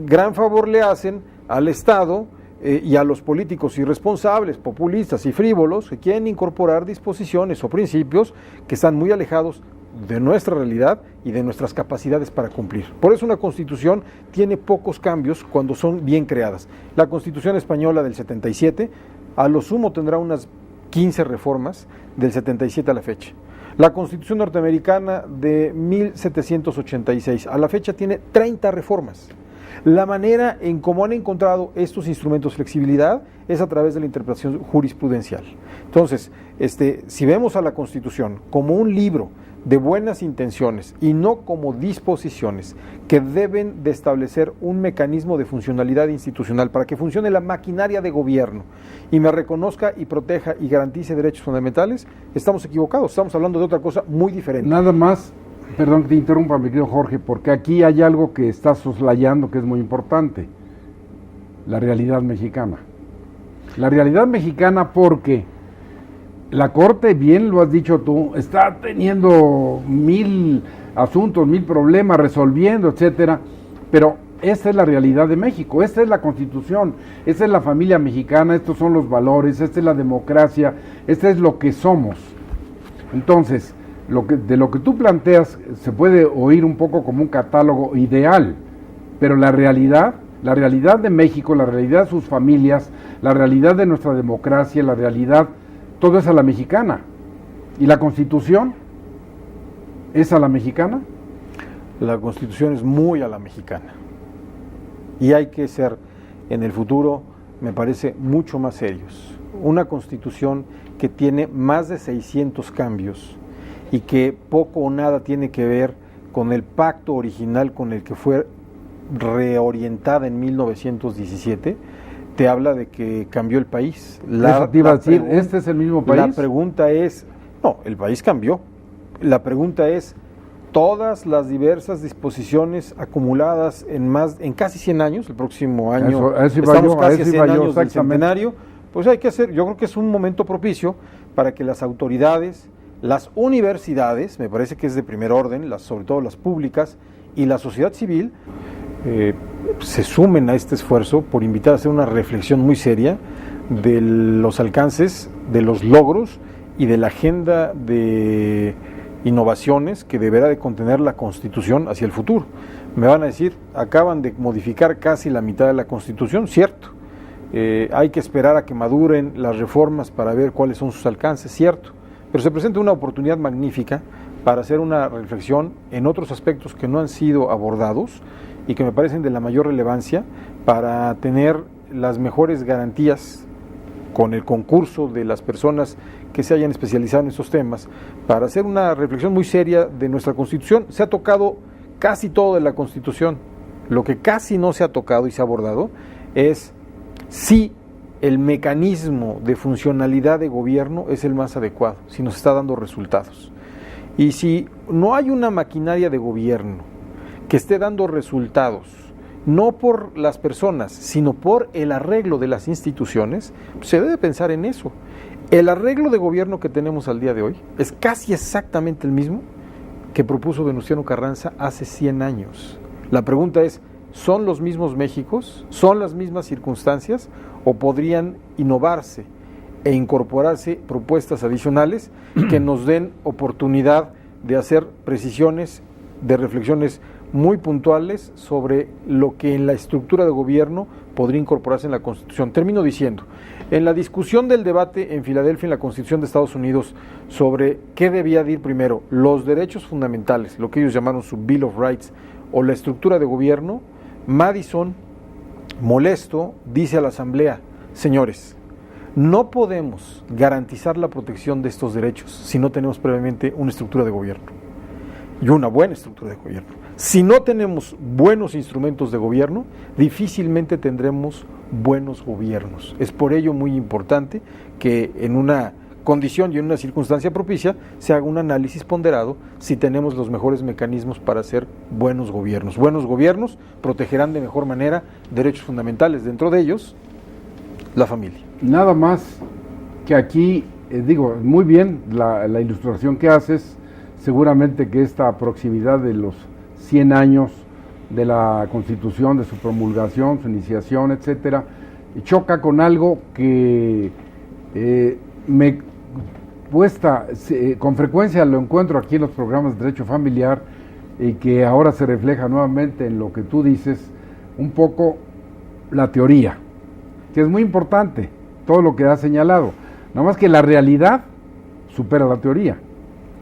gran favor le hacen al Estado y a los políticos irresponsables, populistas y frívolos que quieren incorporar disposiciones o principios que están muy alejados de nuestra realidad y de nuestras capacidades para cumplir. Por eso una Constitución tiene pocos cambios cuando son bien creadas. La Constitución española del 77, a lo sumo tendrá unas 15 reformas del 77 a la fecha. La Constitución norteamericana de 1786 a la fecha tiene 30 reformas. La manera en cómo han encontrado estos instrumentos de flexibilidad es a través de la interpretación jurisprudencial. Entonces, si vemos a la Constitución como un libro de buenas intenciones y no como disposiciones que deben de establecer un mecanismo de funcionalidad institucional para que funcione la maquinaria de gobierno y me reconozca y proteja y garantice derechos fundamentales, estamos equivocados, estamos hablando de otra cosa muy diferente. Nada más, perdón que te interrumpa, mi querido Jorge, porque aquí hay algo que está soslayando que es muy importante, la realidad mexicana. La realidad mexicana porque la Corte, bien lo has dicho tú, está teniendo 1000 asuntos, 1000 problemas, resolviendo, etcétera, pero esta es la realidad de México, esta es la Constitución, esta es la familia mexicana, estos son los valores, esta es la democracia, este es lo que somos. Entonces, de lo que tú planteas se puede oír un poco como un catálogo ideal, pero la realidad de México, la realidad de sus familias, la realidad de nuestra democracia, la realidad, todo es a la mexicana. ¿Y la Constitución es a la mexicana? La Constitución es muy a la mexicana. Y hay que ser, en el futuro, me parece, mucho más serios. Una Constitución que tiene más de 600 cambios y que poco o nada tiene que ver con el pacto original con el que fue reorientada en 1917, te habla de que cambió el país. ¿Este es el mismo país? La pregunta es, no, el país cambió. La pregunta es, todas las diversas disposiciones acumuladas en casi 100 años, el próximo año estamos casi a 100 años del centenario, pues hay que hacer, yo creo que es un momento propicio para que las autoridades, las universidades, me parece que es de primer orden, sobre todo las públicas, y la sociedad civil, se sumen a este esfuerzo por invitar a hacer una reflexión muy seria de los alcances, de los logros y de la agenda de innovaciones que deberá de contener la Constitución hacia el futuro. Me van a decir, acaban de modificar casi la mitad de la Constitución, cierto. Hay que esperar a que maduren las reformas para ver cuáles son sus alcances, cierto. Pero se presenta una oportunidad magnífica para hacer una reflexión en otros aspectos que no han sido abordados y que me parecen de la mayor relevancia para tener las mejores garantías con el concurso de las personas que se hayan especializado en estos temas, para hacer una reflexión muy seria de nuestra Constitución. Se ha tocado casi todo de la Constitución. Lo que casi no se ha tocado y se ha abordado es si el mecanismo de funcionalidad de gobierno es el más adecuado, si nos está dando resultados. Y si no hay una maquinaria de gobierno que esté dando resultados, no por las personas, sino por el arreglo de las instituciones, se debe pensar en eso. El arreglo de gobierno que tenemos al día de hoy es casi exactamente el mismo que propuso Venustiano Carranza hace 100 años. La pregunta es, ¿son los mismos Méxicos? ¿Son las mismas circunstancias? ¿O podrían innovarse e incorporarse propuestas adicionales que nos den oportunidad de hacer precisiones, de reflexiones muy puntuales sobre lo que en la estructura de gobierno podría incorporarse en la Constitución? Termino diciendo, en la discusión del debate en Filadelfia en la Constitución de Estados Unidos sobre qué debía de ir primero, los derechos fundamentales, lo que ellos llamaron su Bill of Rights, o la estructura de gobierno, Madison, molesto, dice a la Asamblea, señores, no podemos garantizar la protección de estos derechos si no tenemos previamente una estructura de gobierno y una buena estructura de gobierno. Si no tenemos buenos instrumentos de gobierno, difícilmente tendremos buenos gobiernos. Es por ello muy importante que en una condición y en una circunstancia propicia se haga un análisis ponderado si tenemos los mejores mecanismos para hacer buenos gobiernos. Buenos gobiernos protegerán de mejor manera derechos fundamentales, dentro de ellos la familia. Nada más que aquí, muy bien la ilustración que haces, seguramente que esta proximidad de los 100 años de la Constitución, de su promulgación, su iniciación, etcétera, choca con algo que me cuesta, con frecuencia lo encuentro aquí en los programas de derecho familiar y que ahora se refleja nuevamente en lo que tú dices, un poco la teoría, que es muy importante, todo lo que has señalado, nada más que la realidad supera la teoría.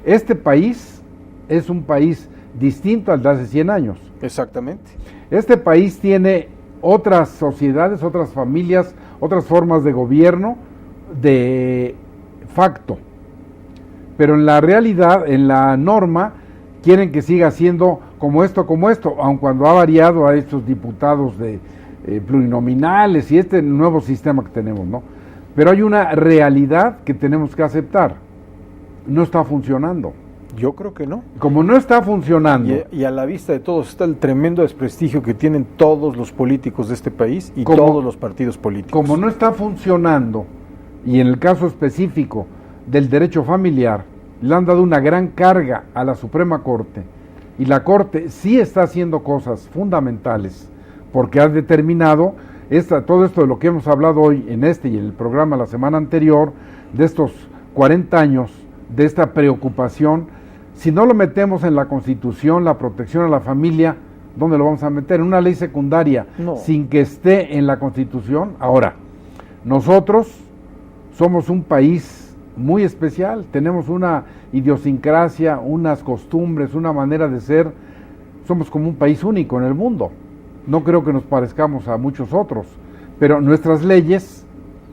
Este país es un país distinto al de hace 100 años. Exactamente. Este país tiene otras sociedades, otras familias, otras formas de gobierno de facto, pero en la realidad, en la norma, quieren que siga siendo como esto, aun cuando ha variado a estos diputados de plurinominales y este nuevo sistema que tenemos, ¿no? Pero hay una realidad que tenemos que aceptar. No está funcionando. Yo creo que no. Como no está funcionando. Y a la vista de todos está el tremendo desprestigio que tienen todos los políticos de este país y todos los partidos políticos. Como no está funcionando, y en el caso específico del derecho familiar, le han dado una gran carga a la Suprema Corte, y la Corte sí está haciendo cosas fundamentales, porque ha determinado todo esto de lo que hemos hablado hoy en este y en el programa la semana anterior, de estos 40 años, de esta preocupación. Si no lo metemos en la Constitución, la protección a la familia, ¿dónde lo vamos a meter? En una ley secundaria, no, sin que esté en la Constitución. Ahora, nosotros somos un país muy especial, tenemos una idiosincrasia, unas costumbres, una manera de ser, somos como un país único en el mundo. No creo que nos parezcamos a muchos otros, pero nuestras leyes,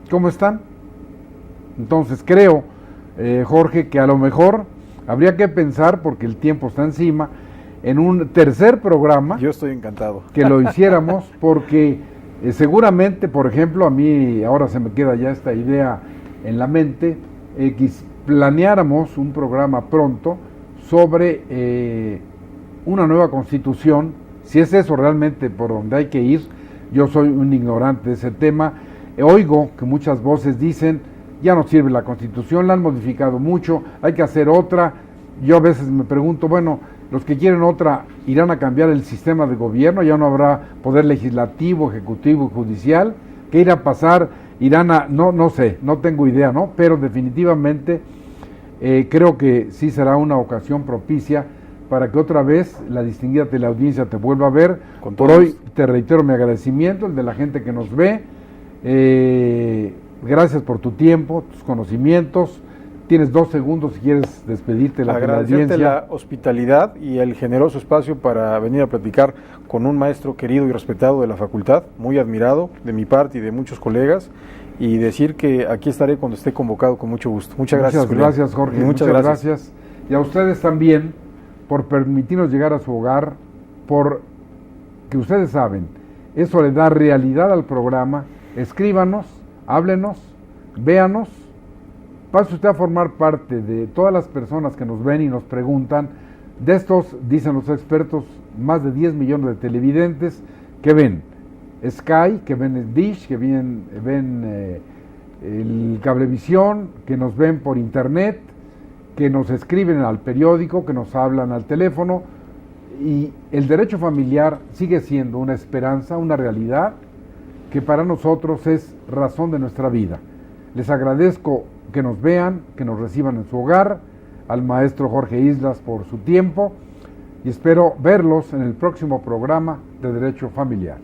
¿cómo están? Entonces creo, Jorge, que a lo mejor habría que pensar, porque el tiempo está encima, en un tercer programa. Yo estoy encantado. Que lo hiciéramos, porque seguramente, por ejemplo, a mí ahora se me queda ya esta idea en la mente, planeáramos un programa pronto sobre una nueva constitución, si es eso realmente por donde hay que ir. Yo soy un ignorante de ese tema. Oigo que muchas voces dicen, ya no sirve la Constitución, la han modificado mucho, hay que hacer otra. Yo a veces me pregunto, bueno, los que quieren otra, ¿irán a cambiar el sistema de gobierno? ¿Ya no habrá poder legislativo, ejecutivo y judicial? ¿Qué irá a pasar? ¿Irán a...? No sé, no tengo idea, ¿no? Pero definitivamente creo que sí será una ocasión propicia para que otra vez la distinguida teleaudiencia te vuelva a ver. Por hoy te reitero mi agradecimiento, el de la gente que nos ve. Gracias por tu tiempo, tus conocimientos. Tienes 2 segundos si quieres despedirte de la agradecerte la hospitalidad y el generoso espacio para venir a platicar con un maestro querido y respetado de la facultad, muy admirado de mi parte y de muchos colegas, y decir que aquí estaré cuando esté convocado con mucho gusto. Muchas gracias. Muchas gracias, Jorge. Muchas gracias. Y a ustedes también por permitirnos llegar a su hogar, por que ustedes saben, eso le da realidad al programa. Escríbanos, háblenos, véanos, pase usted a formar parte de todas las personas que nos ven y nos preguntan. De estos, dicen los expertos, más de 10 millones de televidentes que ven Sky, que ven el Dish, que ven el Cablevisión, que nos ven por internet, que nos escriben al periódico, que nos hablan al teléfono, y el derecho familiar sigue siendo una esperanza, una realidad que para nosotros es razón de nuestra vida. Les agradezco que nos vean, que nos reciban en su hogar, al maestro Jorge Islas por su tiempo, y espero verlos en el próximo programa de Derecho Familiar.